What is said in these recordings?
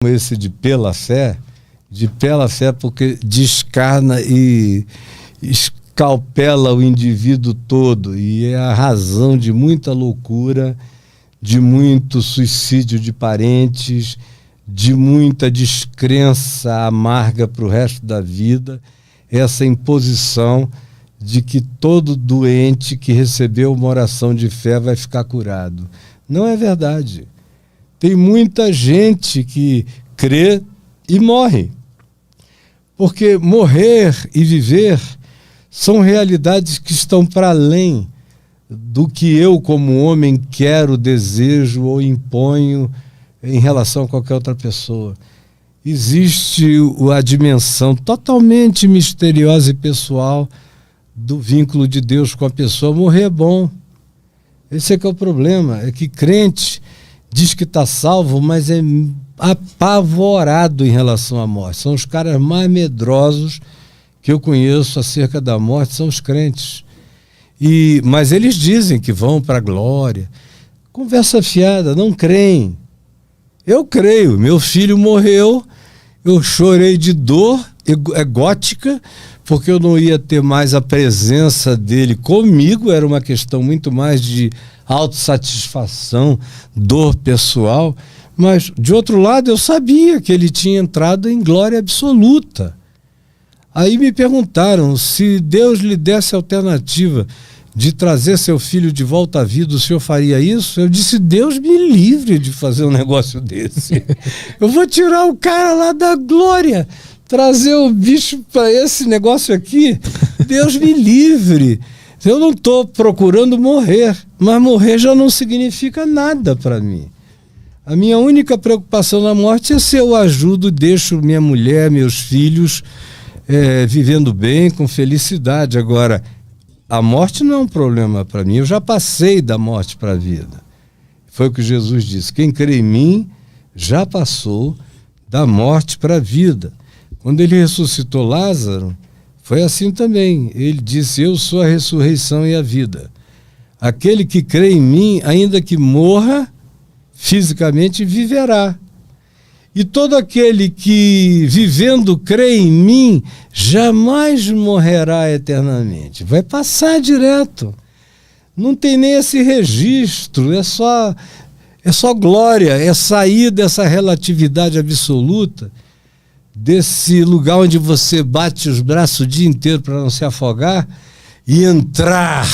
esse de pela fé porque descarna e escalpela o indivíduo todo, e é a razão de muita loucura, de muito suicídio de parentes, de muita descrença amarga para o resto da vida, essa imposição de que todo doente que recebeu uma oração de fé vai ficar curado. Não é verdade. Tem muita gente que crê e morre. Porque morrer e viver são realidades que estão para além do que eu, como homem, quero, desejo ou imponho em relação a qualquer outra pessoa. Existe a dimensão totalmente misteriosa e pessoal do vínculo de Deus com a pessoa. Morrer é bom. Esse é que é o problema. É que crente diz que está salvo, mas é apavorado em relação à morte. São os caras mais medrosos que eu conheço acerca da morte, são os crentes. Mas eles dizem que vão para a glória. Conversa fiada, não creem. Eu creio, meu filho morreu, eu chorei de dor egótica, porque eu não ia ter mais a presença dele comigo, era uma questão muito mais de autossatisfação, dor pessoal, mas de outro lado eu sabia que ele tinha entrado em glória absoluta. Aí me perguntaram, se Deus lhe desse a alternativa de trazer seu filho de volta à vida, o senhor faria isso? Eu disse, Deus me livre de fazer um negócio desse. Eu vou tirar o cara lá da glória, trazer o bicho para esse negócio aqui. Deus me livre. Eu não estou procurando morrer, mas morrer já não significa nada para mim. A minha única preocupação na morte é se eu ajudo, deixo minha mulher, meus filhos vivendo bem, com felicidade. Agora, a morte não é um problema para mim. Eu já passei da morte para a vida. Foi o que Jesus disse. Quem crê em mim já passou da morte para a vida. Quando ele ressuscitou Lázaro, foi assim também. Ele disse, eu sou a ressurreição e a vida. Aquele que crê em mim, ainda que morra, fisicamente viverá. E todo aquele que, vivendo, crê em mim, jamais morrerá eternamente. Vai passar direto. Não tem nem esse registro, é só glória, é sair dessa relatividade absoluta, desse lugar onde você bate os braços o dia inteiro para não se afogar, e entrar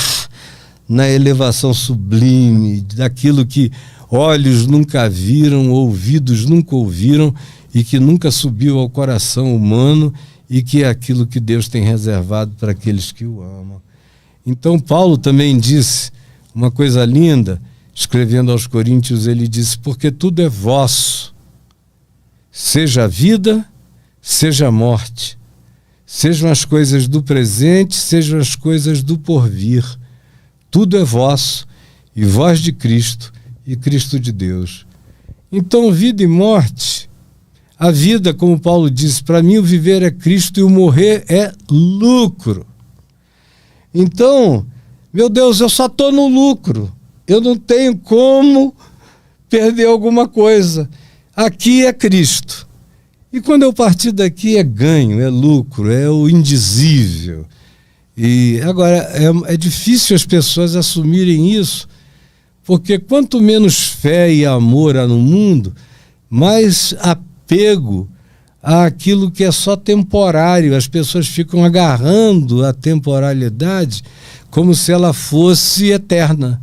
na elevação sublime daquilo que olhos nunca viram, ouvidos nunca ouviram e que nunca subiu ao coração humano, e que é aquilo que Deus tem reservado para aqueles que o amam. Então Paulo também disse uma coisa linda, escrevendo aos Coríntios, ele disse, porque tudo é vosso, seja a vida, seja a morte, sejam as coisas do presente, sejam as coisas do porvir, tudo é vosso, e vós de Cristo, e Cristo de Deus. Então, vida e morte, a vida, como Paulo disse, para mim o viver é Cristo e o morrer é lucro. Então, meu Deus, eu só estou no lucro, eu não tenho como perder alguma coisa. Aqui é Cristo. E quando eu partir daqui é ganho, é lucro, é o indizível. E agora, é difícil as pessoas assumirem isso, porque quanto menos fé e amor há no mundo, mais apego àquilo que é só temporário. As pessoas ficam agarrando a temporalidade como se ela fosse eterna.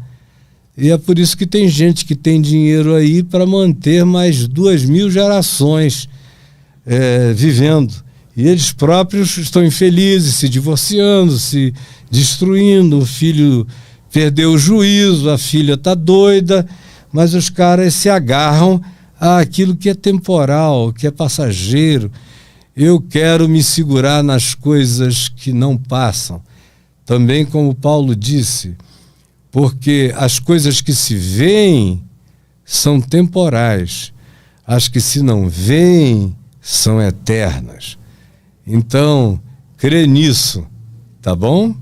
E é por isso que tem gente que tem dinheiro aí para manter mais 2.000 gerações vivendo. E eles próprios estão infelizes, se divorciando, se destruindo, o filho perdeu o juízo, a filha está doida, mas os caras se agarram àquilo que é temporal, que é passageiro. Eu quero me segurar nas coisas que não passam. Também como Paulo disse, porque as coisas que se veem são temporais, as que se não veem são eternas. Então, crê nisso, tá bom?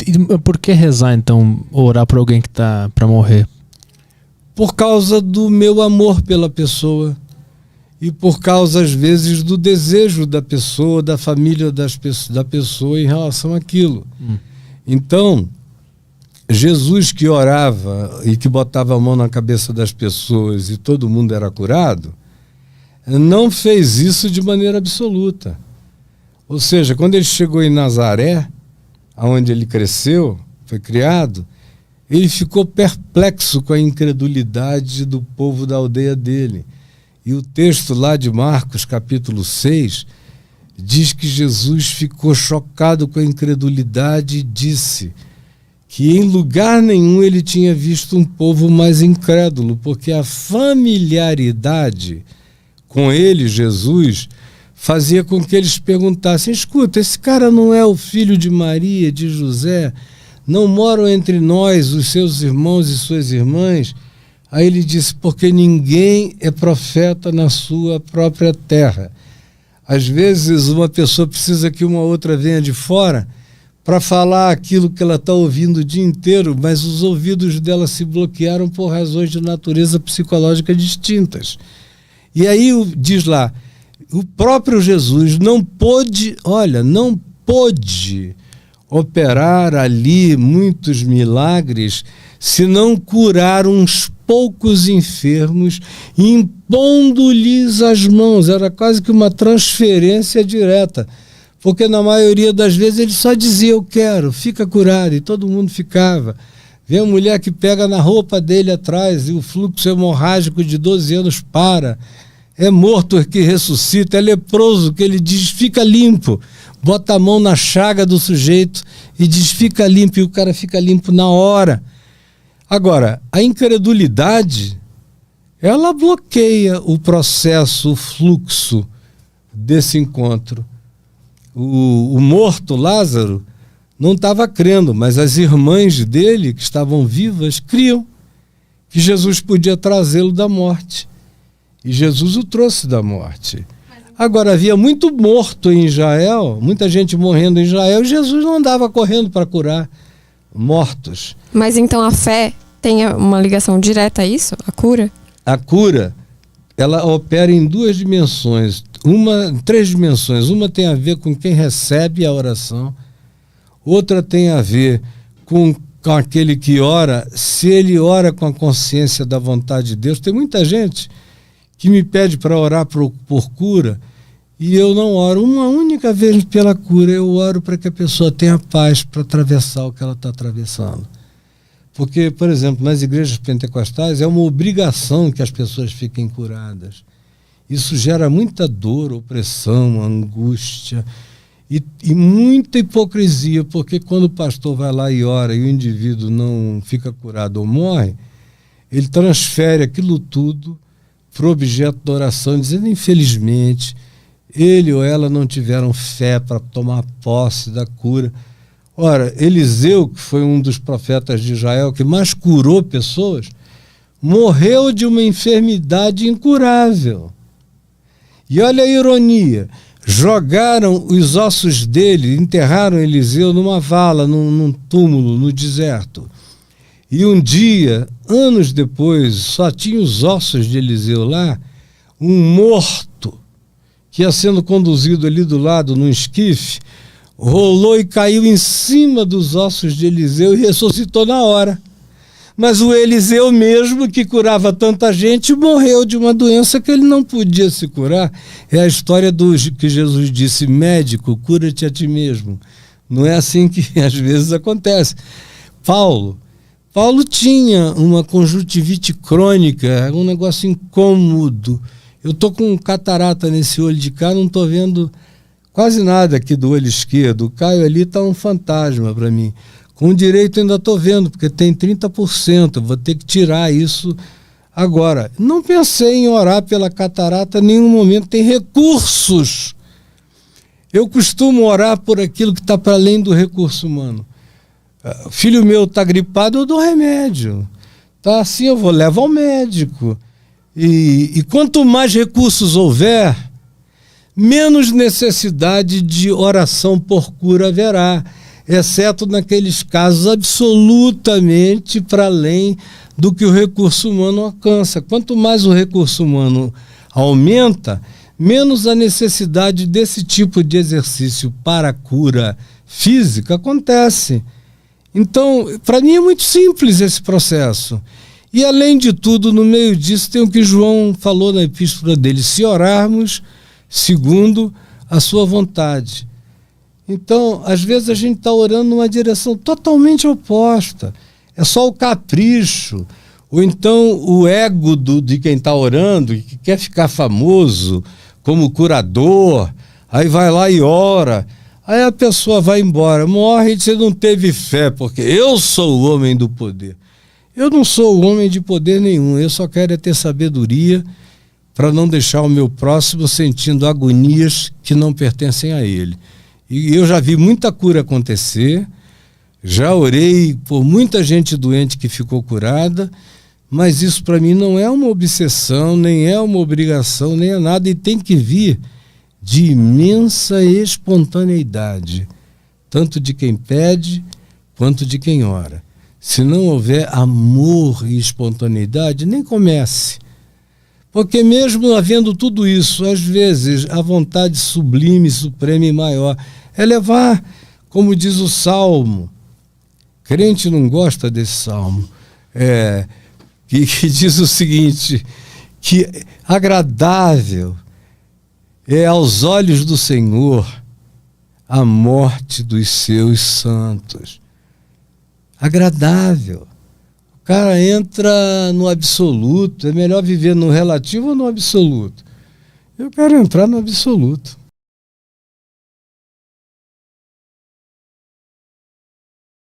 E por que rezar, então, orar por alguém que está para morrer? Por causa do meu amor pela pessoa e por causa, às vezes, do desejo da pessoa, da família da pessoa em relação àquilo. Então, Jesus, que orava e que botava a mão na cabeça das pessoas e todo mundo era curado, não fez isso de maneira absoluta. Ou seja, quando ele chegou em Nazaré, onde ele cresceu, foi criado, ele ficou perplexo com a incredulidade do povo da aldeia dele. E o texto lá de Marcos, capítulo 6, diz que Jesus ficou chocado com a incredulidade e disse que em lugar nenhum ele tinha visto um povo mais incrédulo, porque a familiaridade com ele, Jesus, fazia com que eles perguntassem: escuta, esse cara não é o filho de Maria, de José? Não moram entre nós os seus irmãos e suas irmãs? Aí ele disse: porque ninguém é profeta na sua própria terra. Às vezes uma pessoa precisa que uma outra venha de fora para falar aquilo que ela está ouvindo o dia inteiro, mas os ouvidos dela se bloquearam por razões de natureza psicológica distintas. E aí diz lá, o próprio Jesus não pôde operar ali muitos milagres se não curar uns poucos enfermos, impondo-lhes as mãos. Era quase que uma transferência direta, porque na maioria das vezes ele só dizia: eu quero, fica curado, e todo mundo ficava. Vem a mulher que pega na roupa dele atrás e o fluxo hemorrágico de 12 anos para. É morto que ressuscita, é leproso que ele diz: fica limpo. Bota a mão na chaga do sujeito e diz: fica limpo, e o cara fica limpo na hora. Agora, a incredulidade, ela bloqueia o processo, o fluxo desse encontro. O morto, Lázaro, não estava crendo, mas as irmãs dele, que estavam vivas, criam que Jesus podia trazê-lo da morte. E Jesus o trouxe da morte. Agora, havia muito morto em Israel, muita gente morrendo em Israel, e Jesus não andava correndo para curar mortos. Mas então a fé tem uma ligação direta a isso? A cura? A cura, ela opera em três dimensões. Uma tem a ver com quem recebe a oração, outra tem a ver com aquele que ora, se ele ora com a consciência da vontade de Deus. Tem muita gente que me pede para orar por cura, e eu não oro uma única vez pela cura, eu oro para que a pessoa tenha paz para atravessar o que ela está atravessando. Porque, por exemplo, nas igrejas pentecostais é uma obrigação que as pessoas fiquem curadas. Isso gera muita dor, opressão, angústia e muita hipocrisia, porque quando o pastor vai lá e ora e o indivíduo não fica curado ou morre, ele transfere aquilo tudo para o objeto da oração, dizendo: infelizmente, ele ou ela não tiveram fé para tomar posse da cura. Ora, Eliseu, que foi um dos profetas de Israel que mais curou pessoas, morreu de uma enfermidade incurável. E olha a ironia, jogaram os ossos dele, enterraram Eliseu numa vala, num túmulo, no deserto. E um dia, anos depois, só tinha os ossos de Eliseu lá, um morto que ia sendo conduzido ali do lado num esquife, rolou e caiu em cima dos ossos de Eliseu e ressuscitou na hora. Mas o Eliseu mesmo, que curava tanta gente, morreu de uma doença que ele não podia se curar. É a história que Jesus disse: médico, cura-te a ti mesmo. Não é assim que às vezes acontece. Paulo tinha uma conjuntivite crônica, um negócio incômodo. Eu estou com catarata nesse olho de cá, não estou vendo quase nada aqui do olho esquerdo. O Caio ali está um fantasma para mim. Com o direito ainda estou vendo, porque tem 30%, vou ter que tirar isso agora. Não pensei em orar pela catarata em nenhum momento, tem recursos. Eu costumo orar por aquilo que está para além do recurso humano. Filho meu está gripado, eu dou remédio. Tá assim, eu vou levar ao médico. E quanto mais recursos houver, menos necessidade de oração por cura haverá, exceto naqueles casos absolutamente para além do que o recurso humano alcança. Quanto mais o recurso humano aumenta, menos a necessidade desse tipo de exercício para a cura física acontece. Então, para mim é muito simples esse processo. E, além de tudo, no meio disso tem o que João falou na epístola dele: se orarmos segundo a sua vontade. Então, às vezes a gente está orando numa direção totalmente oposta. É só o capricho, ou então o ego de quem está orando, que quer ficar famoso como curador, aí vai lá e ora. Aí a pessoa vai embora, morre e você não teve fé, porque eu sou o homem do poder. Eu não sou o homem de poder nenhum, eu só quero é ter sabedoria para não deixar o meu próximo sentindo agonias que não pertencem a ele. E eu já vi muita cura acontecer, já orei por muita gente doente que ficou curada, mas isso para mim não é uma obsessão, nem é uma obrigação, nem é nada, e tem que vir de imensa espontaneidade, tanto de quem pede quanto de quem ora. Se não houver amor e espontaneidade, nem comece. Porque mesmo havendo tudo isso, às vezes a vontade sublime, suprema e maior é levar, como diz o Salmo. Crente não gosta desse Salmo, que diz o seguinte, que agradável é aos olhos do Senhor a morte dos seus santos. Agradável. O cara entra no absoluto. É melhor viver no relativo ou no absoluto? Eu quero entrar no absoluto.